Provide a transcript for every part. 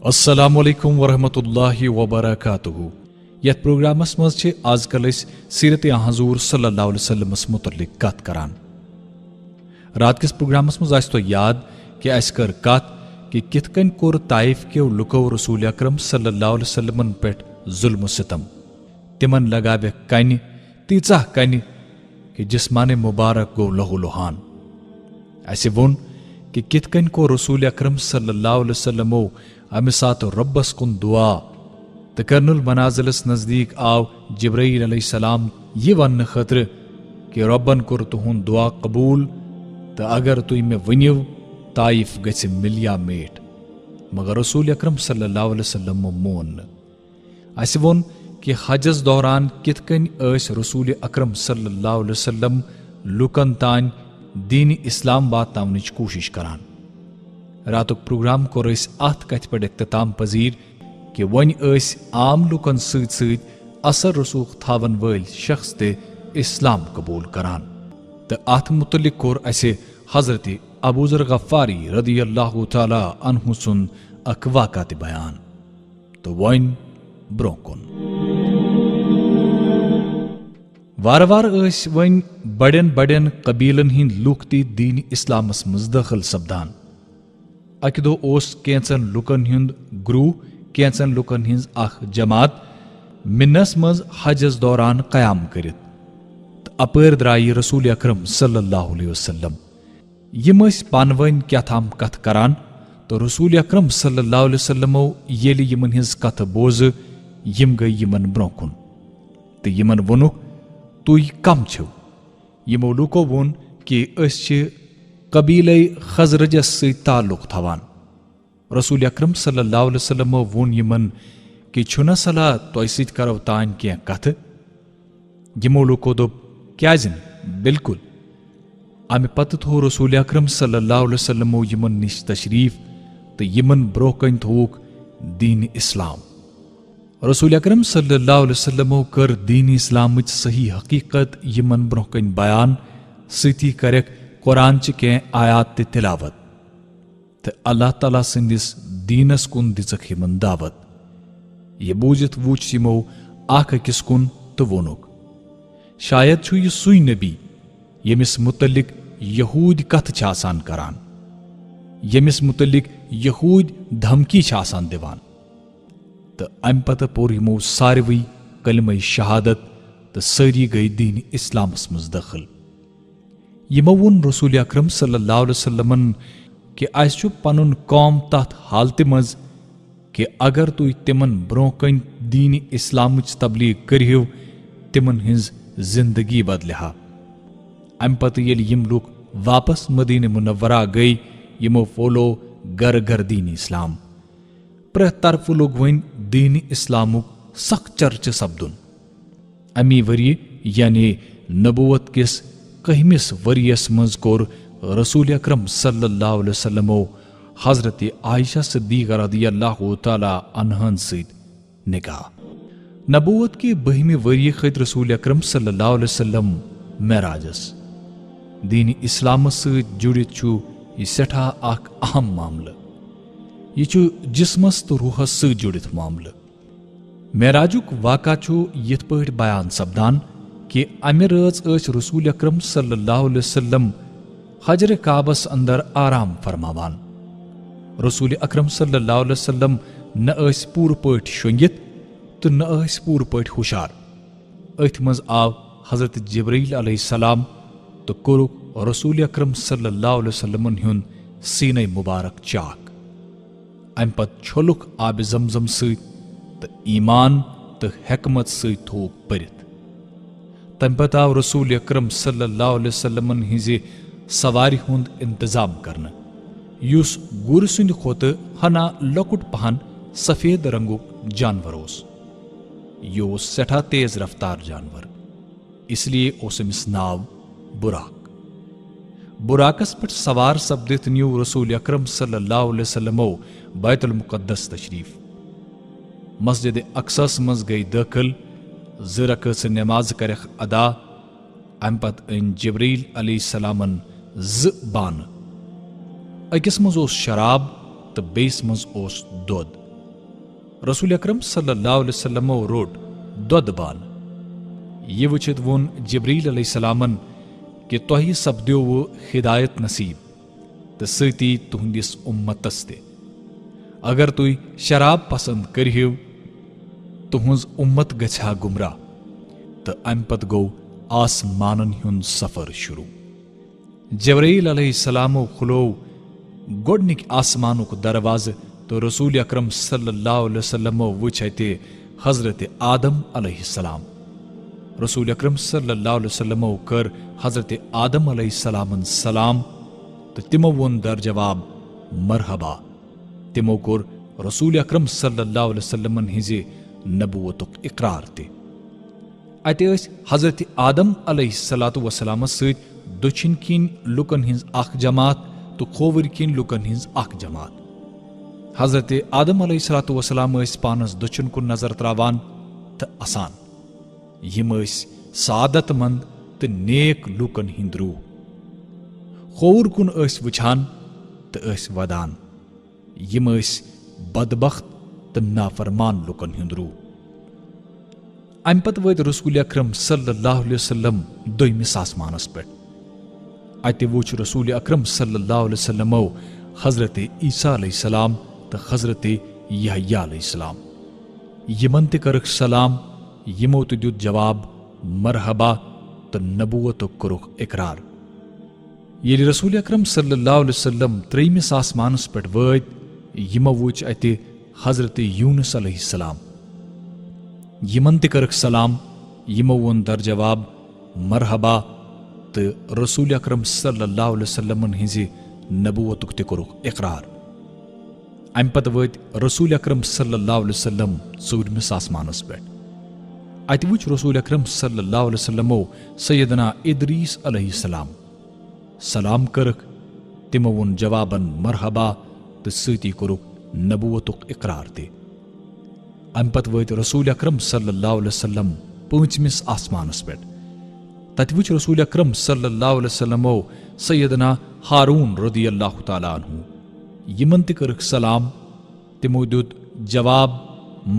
अस्सलामु अलैकुम वरहमतुल्लाहि वबरकातुहु। यथ प्रोग्रामस मज छे आजकल सीरत हजूर सल्लल्लाहु अलैहि वसल्लमस मुतल्लिक कत करान। रात किस प्रोग्रामस मज आस तो याद कि अस कर कत कि किथ कन कोर ताइफ के लुको रसूल अकरम सल्लल्लाहु अलैहि वसल्लमन पेट जुल्म सितम। तिमन लगावे कन तीचा कन कि जिस्माने मुबारक गो लहु लुहान। अस वोन कि किथ कन को रसूल अकरम सल्लल्लाहु अलैहि वसल्लमो अमे सात रब्बस कुन दुआ तो कर्नुल मनाजिलस नजदीक आव जिब्राईल अलैहिस्सलाम ये वन खतर कि रब्बन कुर तुहुन दुआ कबूल तो अगर तुम मे वनिव ताइफ गछि मिलिया मेट। मगर रसूल अकरम सल्लल्लाहु अलैहि वसल्लम मोन। अस वोन कि हजस दौरान किथ कन रसूल अकरम सल्लल्लाहु अलैहि वसल्लम लुकन तान दीन इस्लाम वातावनच कोशिश करान। रातुक प्रोग्राम कोर अत कथ पे इख्तिताम पजीर कि वन आम लुकन सत असर रसूख थावन वल शख्स ते इस्लाम कबूल करान। तो अत मुतलिक कोर असे हजरत अबू ज़र गफ्फारी रदियल्लाहु ताला अन्हु सुन अक वाक़ा बयान। तो वन ब्रोकुन वार वार वन बड़न बड़न कबीलन हिंद लूख ती दीन इस्लामस मज दाखिल सपदान। अक दो कैंचन लुकन हुंद ग्रूह कैंचन लुकन हिंज अख जमात मिन्नस मज हजस दौरान कयाम करित। अपर द्राई रसूल अकरम सल्लल्लाहु अलैहि वसल्लम यम पानवन क्या थाम कथ करान। तो रसूल अकरम सल्लल्लाहु अलैहि वसल्लमो येली यमन हिंज कथ बोज यम गई यमन ब्रोकुन। तो यमन वनुक तुई कम छो। यमो लुको वोन कि कबीले खजरजस से ताल्लुक थवान। रसूल अकरम सल्लल्लाहु अलैहि वसल्लम वोन यमन कि छुना सला तोय सित करव तान के कथ। यमो लुको दोप क्याजन बिल्कुल। अमे पत थो रसूल अकरम सल्लल्लाहु अलैहि वसल्लम यमन निश तशरीफ तो यमन ब्रोकन थोक दीन इस्लाम। रसूल अकरम सल्लल्लाहु अलैहि वसल्लम कर दीन इस्लाम सही हकीकत यमन ब्रोकन बयान सती करक कुरान च के आयात तिलावत। तो अल्लाह ताला सिंदिस दीनस कुन दिचक यमन दावत। ये बूझित वुच यमो आख किस कुन तो वोनुक शायद छु ये सुई नबी यमिस मुतलिक यहूद कथ छ आसान करान, यमिस मुतलिक यहूद धमकी छ आसान दिवान। तो अम पत पोर यमो सारवी कलमे शहादत तो सारी गई दीन इस्लामस मज दाखिल। यमो वोन रसूल अकरम सल्लल्लाहु अलैहि वसल्लमन कि अस पनुन कौम तथ हालत मज कि अगर तुई तिमन ब्रोकन दीन इस्लाम तबलीग करियो तिमन हिंज जिंदगी बदलिहा। अम पत येल यम लुक वापस मदीने मुनव्वरा गई यमो फोलो घर घर दीन इस्लाम। प्र तरफ लोग वन दीन इस्लामुक सख चर्च सपदुन। अमी वरी यानी नबुवत किस कहमिस वरियस मज कोर रसूल अकरम सल्लल्लाहु अलैहि वसल्लम हजरत आयशा सिद्दीक़ा रदियल्लाहु ताला अन्हन सहित निकाह। नबुवत के बहिमे वरिय खत रसूल अकरम सल्लल्लाहु अलैहि वसल्लम मेराजस। दीन इस्लाम सहित जुड़ित छु यह सेठा अख अहम मामला। यह छु जिस्मस तो रूहस सहित जुड़ित मामला। मेराजुक वाका छु यथ पठ बयान सपदान कि अमे रज रसूल अकरम सल्लल्लाहु अलैहि वसल्लम हजर काबस अंदर आराम फरमावान। रसूल अकरम सल्लल्लाहु अलैहि वसल्लम न पूर पठ शुंगित तो न पूर पठ हुशार। अथ मज आव हजरत जिब्राईल अलैहिस्सलाम तो कोरुक रसूल अकरम सल्लल्लाहु अलैहि वसल्लम हुन सीने मुबारक चाक। अम पत छोलुक आब जमजम सहित तो ईमान तो हिकमत सहित थोक परित। तम पत आव रसूल अकरम सल्लल्लाहु अलैहि वसल्लम हिंजे सवारी हुंद इंतजाम करना युस गुर सुंद खोत हना लकुट पहन सफेद रंगुक जानवर ओस। यो सेठा तेज रफ्तार जानवर इसलिए ओसमिस नाव बुराक। बुराकस पर सवार सब्दित न्यू रसूल अकरम सल्लल्लाहु अलैहि वसल्लम बैतुल मुकद्दस तशरीफ। मस्जिद अक्सस मज गई दाखिल ज़रक से नमाज कर अदा। अम पत इन जिब्रील अलैहिस्सलामन ज बान। अकिस मज ओस शराब तो बेस मज ओस दोद। रसूल अकरम सल्लल्लाहु अलैहि वसल्लमो रोट दोद बान। यह वुचित वोन जिब्रील अलैहिस्सलामन कि तोहि सपद्यो वो हिदायत नसीब तो सती तुहंदिस उम्मतस ते। अगर तुई शराब पसंद करियो तुहंज उम्मत गछा गुमराह तो अम पत गो आसमानन हुंद सफर शुरू। जिब्रील अलैहिस्सलामो खुलो गोडनिक आसमानुक दरवाज तो रसूल अकरम सल्लल्लाहु अलैहि वसल्लम वुच अते हजरत आदम अलैहिस्सलाम। रसूल अकरम सल्लल्लाहु अलैहि वसल्लम कर हजरत आदम अलैहिस्सलामन सलाम तो तिमो वोन दर जवाब मरहबा। तिमो कोर रसूल अकरम सल्लल्लाहु अलैहि वसल्लमन हिजे नबुवतुक इकरार ते। अते हजरत आदम अलैहिस्सलातु वसलाम सत दक्षिण किन लुकन हिंज अख जमात तो खोवर किन लुकन हिंज अख जमात। हजरत आदम अलैहिस्सलातु वसलाम पानस दक्षिण कुन नजर त्रावान तो असान यम सादत मंद तो नेक लुकन हिंद रूह। खोवर कुन वुछान तो वदान यम बदबख्त तो नाफरमान लुकन हिंद रूह। अम पत वत रसूल अकरम सल्लल्लाहु अलैहि वसल्लम दोयमिस आसमानस पे। अते वुच रसूल अकरम सल्लल्लाहु अलैहि वसल्लम हजरत ईसा अलैहिस्सलाम तो हजरत यहया अलैहिस्सलाम। यमन ते करक सलाम यमो तो दुत जवाब मरहबा तो नबुवत करुख इकरार। ये रसूल अकरम सल्लल्लाहु अलैहि वसल्लम त्रेमिस आसमानस पे वत यमो वुच अते हजरत यूनुस अलैहिस्सलाम। यमन ते करक सलाम यमो वोन दर जवाब मरहबा तो रसूल अकरम सल्लल्लाहु अलैहि वसल्लम हिंजे नबुवतुक ते करुख इकरार। अम पत वत रसूल अकरम सल्लल्लाहु अलैहि वसल्लम चौदमिस आसमानस पे। अत वुच रसूल अकरम सल्लल्लाहु अलैहि वसल्लम सैयदना इदरीस अलैहिस्सलाम। सलाम करक तिमो वोन जवाबन मरहबा तो सती करुख नबुवतुक इकरार ते। अम पत वत रसूल अकरम सल्लल्लाहु अलैहि वसल्लम पांचमिस आसमानस पे। तत वुच रसूल अकरम सल्लल्लाहु अलैहि वसल्लम सैयदना हारून रदियल्लाहु ताला अन्हु। यमन ते करक सलाम तिमो दुत जवाब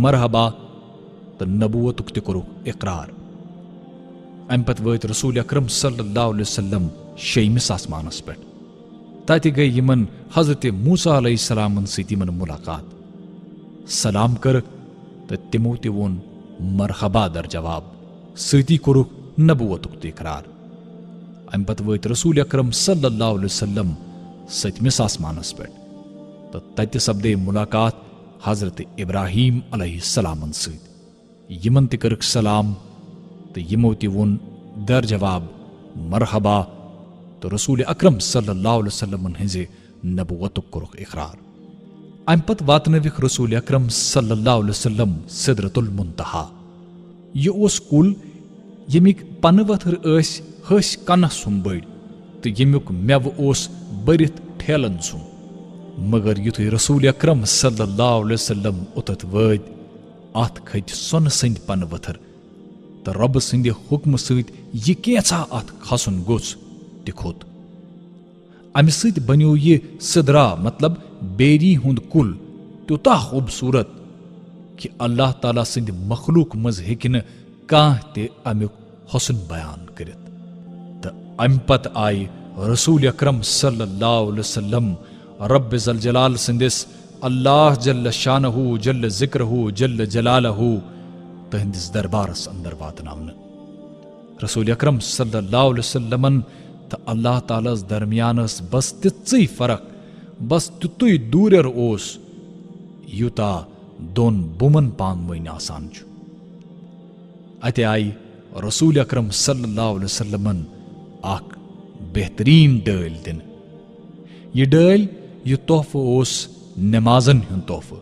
मरहबा तो नबुवतुक ते करुख इकरार। अम पत वत रसूल अकरम सल्लल्लाहु अलैहि वसल्लम शेमिस आसमानस पे। तत गई यमन हजरत मूसा अलैहिस्सलाम सती मन मुलाकात। सलाम करक तो तिमो ते वोन मरहबा दर जवाब सती करुख नबुवतुक ते इकरार। अम पत वत रसूल अकरम सल्लल्लाहु अलैहि वसल्लम सतमिस आसमानस पे। तो तत सपदे मुलाकात हजरत इब्राहीम अलैहिस्सलाम सत। यमन ते करक सलाम तो यमो ते वोन दर जवाब मरहबा तो रसूल अकरम सल्लल्लाहु अलैहि वसल्लम हिंजे नबुवतुक करुख इकरार। अम पत वातनविक रसूल अकरम सल्लल्लाहु अलैहि वसल्लम सिदरतुल मुंतहा। यह ओस कुल यमिक पन वथर हस कन सुम बड़ तो यमुक मेव ओस बरित ठेलन सुम। मगर युथु रसूल अकरम सल्लल्लाहु अलैहि वसल्लम उतत वत अत खत सोन संद पन वथर तो रब संद हुक्म सत यह कैसा अत खसन गोस ते खोत। अमि सत बन्यो यह सिदरा मतलब बेरी हुंद कुल त्यूता खूबसूरत कि अल्लाह ताला संद मखलूक मज हेकिन काह ते अमुक हुस्न बयान करित। तो अम पत आई रसूल अकरम सल्लल्लाहु अलैहि वसल्लम रब जल जलाल संदिस अल्लाह जल्ल शानहु जल्ल जिक्रहु जल्ल जलालहु तहंदिस दरबारस अंदर वातनावन। रसूल अकरम सल्लल्लाहु अलैहि वसल्लमन तो अल्लाह तालास दरमियानस बस तित्सई फरक बस तुतुई दूर ओस युता दोन बुमन पान वइन आसान छु। अते आई रसूल अकरम सल्लल्लाहु अलैहि वसल्लमन आख बेहतरीन डल दिन। यह डल यह तोहफा ओस नमाजन हुन तोहफा।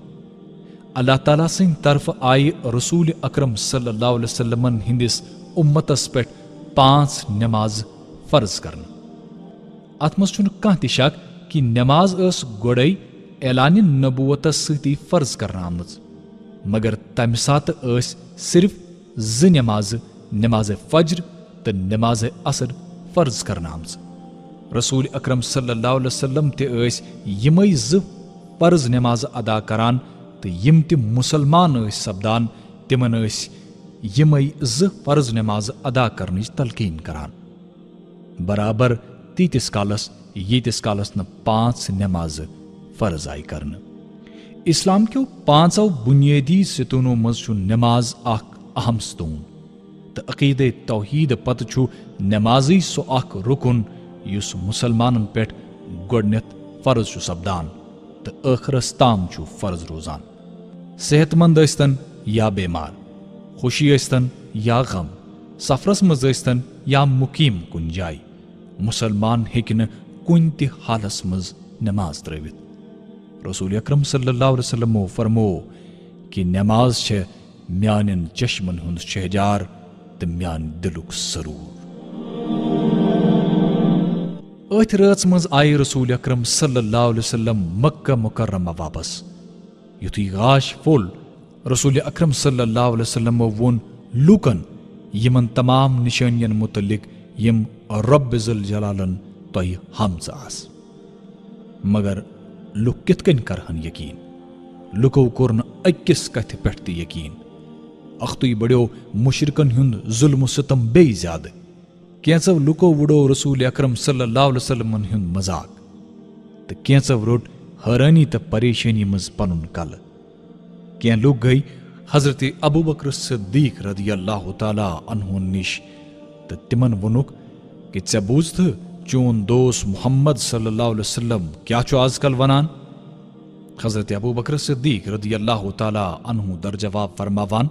अल्लाह ताला सिंह तरफ आई रसूल अकरम सल्लल्लाहु अलैहि वसल्लमन हिंदिस उम्मतस पे 5 नमाज फर्ज करना। अत मज छुन कह ति शक कि नमाज गोड़े ऐलान नबुवतस सती फर्ज करना आमज। मगर तम सात सिर्फ 2 नमाज नमाज फज्र तो नमाज असर फर्ज करना आमज। रसूल अकरम सल्लल्लाहु अलैहि वसल्लम ते यमई 2 फर्ज नमाज अदा करान तो यम ति मुसलमान सपदान तिमन यमई ज फर्ज नमाज अदा करने तलकीन करान, बराबर तीतिस कालस यीतिस कालस न 5 नमाज फर्ज आई करन। इस्लाम के 5 बुनियादी सतूनों मज नमाज अहम सतून, तो अकीदे तौहीद पत नमाजी सो रुकन युस मुसलमान पे गोडनेथ फर्ज सपदान तो आखरस ताम फर्ज रोजान। सेहतमंद यस्तन या बेमार, खुशी यस्तन या गम, सफरस मज यस्तन या मुकीम कुन जाय, मुसलमान हेकि न कुन ति हालस मज नमाज त्रवित। रसूल अकरम सल्लल्लाहु अलैहि वसल्लम फरमो कि नमाज छे म्यान चश्मन हुंद शहजार तो म्यान दिलुक सरूर। अथ रात मज आय रसूल अकरम सल्लल्लाहु अलैहि वसल्लम मक्का मुकर्रमा वापस। युथुई गाश फोल रसूल अकरम सल्लल्लाहु अलैहि वसल्लम वोन लूकन यमन तमाम निशानियन मुतल्लिक यम रब ज़ुल जलालन तोय हमज आस, मगर लुक कित कन करहन यकीन। लुको कोर न अकिस कथ पेठ त यकीन। अख्तुई बड़ो मुशरिकन हुंद जुल्म सितम बे ज्यादा। कैंसव लुको वुडो रसूल अकरम सल्लल्लाहु अलैहि वसल्लम हुंद मजाक, तो कैंसव रोट हैरानी त परेशानी मज पनुन कल। क्या लोग गई हजरत अबू बकर सिद्दीक रदियल्लाहु ताला अन्हु निश, तो तिमन वनुक कि चे बूझ चोन दोस्त मोहम्मद सल्लल्लाहु अलैहि वसल्लम क्या चो आजकल वनान। हजरत अबू बकर सिद्दीक रदियल्लाहु ताला अन्हु दर जवाब फरमावान,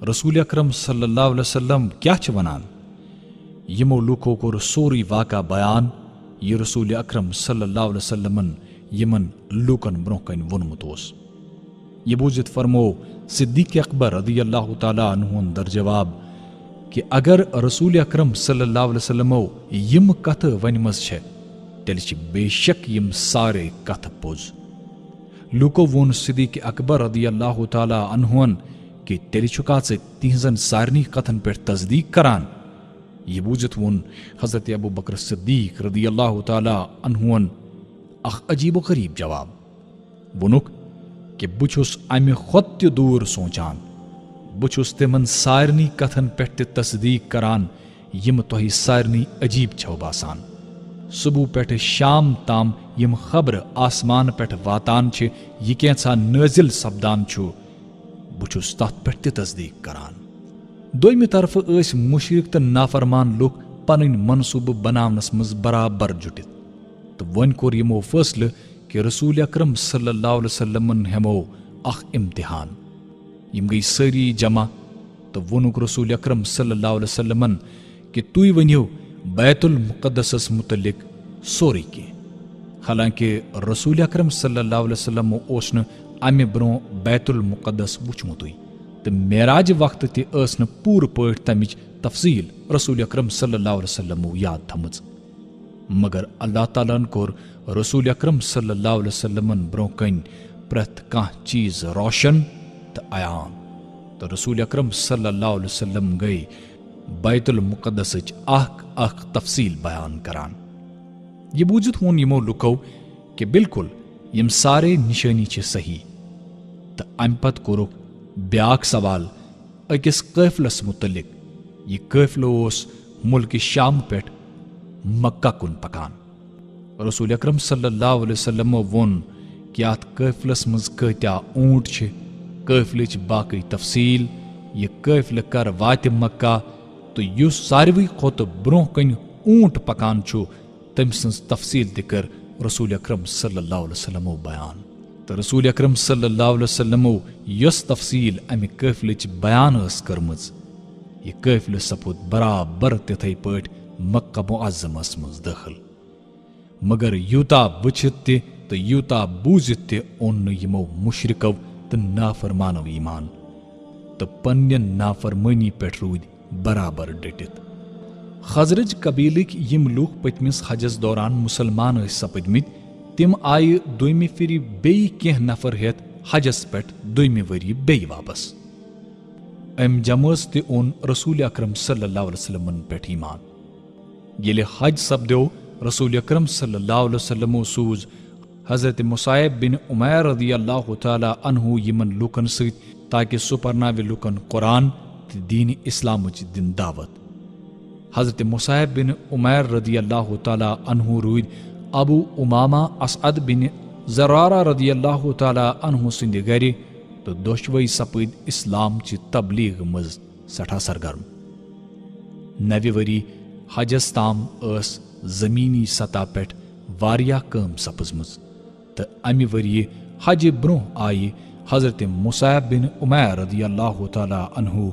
रसूल अकरम सल्लल्लाहु अलैहि वसल्लम क्या च वनान। यमो लुको को सोरी वाका बयान ये रसूल अकरम सल्लल्लाहु अलैहि वसल्लमन यमन लुकन ब्रोकन वनमुत ओस। ये बूझित फरमो सिद्दीक अकबर रदियल्लाहु ताला अन्हु दर जवाब कि अगर रसूल अकरम सल्लल्लाहु अलैहि वसल्लम यम कथ वनमज छे तेल बेशक यम सारे कथ पोज। लुको वोन सिद्दीक अकबर रदियल्लाहु ताला अन्हुन कि तेल चुका तिहजन सारनी कथन पे तस्दीक करान। ये बूझित वोन हजरत अबू बकर सिद्दीक रदियल्लाहु ताला अन्हुन अख अजीब गरीब जवाब वनुक कि बुछुस अमे खुद दूर सोचान, बुछुस तिमन सारनी कथन पे तस्दीक करान यम तोहि सारनी अजीब छो बासान। सुबह पे शाम ताम यम खबर आसमान पे वातान छे यह कैसा नाजिल सपदान छु बुछुस तथ पे तस्दीक करान। दोयमि तरफ मुशरिक तो नाफरमान लुक पन मनसूब बनावनस मज बराबर जुटित, तो वन कोर यमो फैसले कि रसूल अकरम सल्लल्लाहु अलैहि वसल्लम हेमो अख इम्तिहान। यम गई सारी जमा, तो वनुक रसूल अकरम सल्लल्लाहु अलैहि वसल्लम कि तुई वनियो बैतुल मुक़द्दस मुतल्लिक सोरी के। हालांकि रसूल अकरम सल्लल्लाहु अलैहि वसल्लम ओस न अमे ब्रो बैतुल मुक़द्दस वुचमुतुई, तो मेराज वक्त तस पूर पट तमिच तफसील रसूल अकरम सल्लल्लाहु अलैहि वसल्लम याद थमज, मगर अल्लाह ताला कोर रसूल अकरम सल्लल्लाहु अलैहि वसल्लम ब्रो कन प्रथ कह चीज रोशन तो आयान। तो रसूल अकरम सल्लल्लाहु अलैहि वसल्लम गई बैतुल मुक़द्दस अख तफसील बयान करान। ये बूझित होन यमो लुको कि बिल्कुल यम सारे निशानी छे सही, तो अम पत कोरुक ब्याक सवाल अकिस कैफलस मुतल्लिक। ये कैफलो मुल्क शाम पे मक्का कुन पकान। रसूल अकरम सल्लल्लाहु अलैहि वसल्लम वोन कि अत कैफलस मज कत्या ऊंट छे, कैफलच बाकी तफसील ये कैफल कर वात मक्का, तो युस सारवी खोत ब्रोह कन ऊंट पकान छु तम सन्स तफसील दिकर रसूल अकरम सल्लल्लाहु अलैहि वसल्लम बयान। तो रसूल अकरम सल्लल्लाहु अलैहि वसल्लम यस तफसील अमे कैफलच बयान करमज, ये कैफल सपुद बराबर तिथे पट मक्का मुअज्जमस मज दाखिल। मगर यूता वुचित तो यूता बूझित ओन यमो मुशरिको तो नाफरमानो ईमान, तो पन्न नाफरमानी पे रूद बराबर डटित। खजरज कबीलिक यम लूक पतमिस हजस दौरान मुसलमान सपदमित तिम आय दोयमि फिर बेई केह नफर हेत हजस पे दोयमि वरी बेई वापस। अम जमस ते ओन रसूल अकरम सल्लल्लाहु अलैहि वसल्लम पे ईमान। येले हज सपदो रसूल अकरम सल्लल्लाहु अलैहि वसल्लम सूज हजरत मुसाइब बिन उमैर रदी अल्लाह तआला अन्हु यमन लुकन सत ताकि सु परनावे लुकन कुरान ते दीन इस्लामच दिन दावत। हजरत मुसाइब बिन उमैर रदी अल्लाह तआला अन्हु रूद अबू उमामा असअद बिन ज़रारा रदी अल्लाह तआला अन्हु सिंद गर तो दोशवई सपद इस्लाम ची तबलीग मज सठा सरगर्म। नवे वरी हजस ताम जमीनी सतह पे वारिया कम सपजमज तो अमि वरिये हज ब्रोह आई हजरत मुसाइब बिन उमैर रदी अल्लाह तआला अन्हु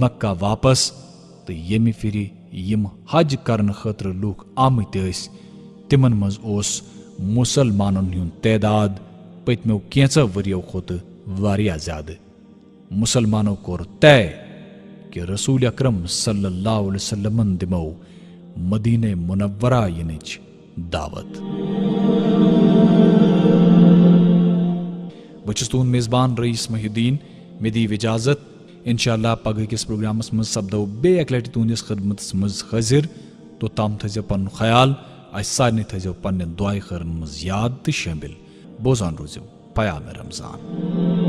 मक्का वापस तो यमि फिर यम हज करन खतर लूक आमत तिमन मज मुसलमानन हुंद तैदाद पतमो कैंचो वरियो खोत वारिया ज्यादा। मुसलमानों कोर तय कि रसूल अकरम सल्लल्लाहु अलैहि वसल्लम दिमो मदीने मुनव्वरा यनिच दावत। बचस तुन मेजबान रईस महिउद्दीन मे दी इजाजत। इंशाअल्लाह पगह किस प्रोग्रामस मज सपदो बे एक लटि तुंदिस खिदमत मज हाजिर। तो तम थजो पन ख्याल अस सारे थजो पन्ने दुआए खैरन मज याद तो शामिल। बोजान रोजो पयाम रमजान।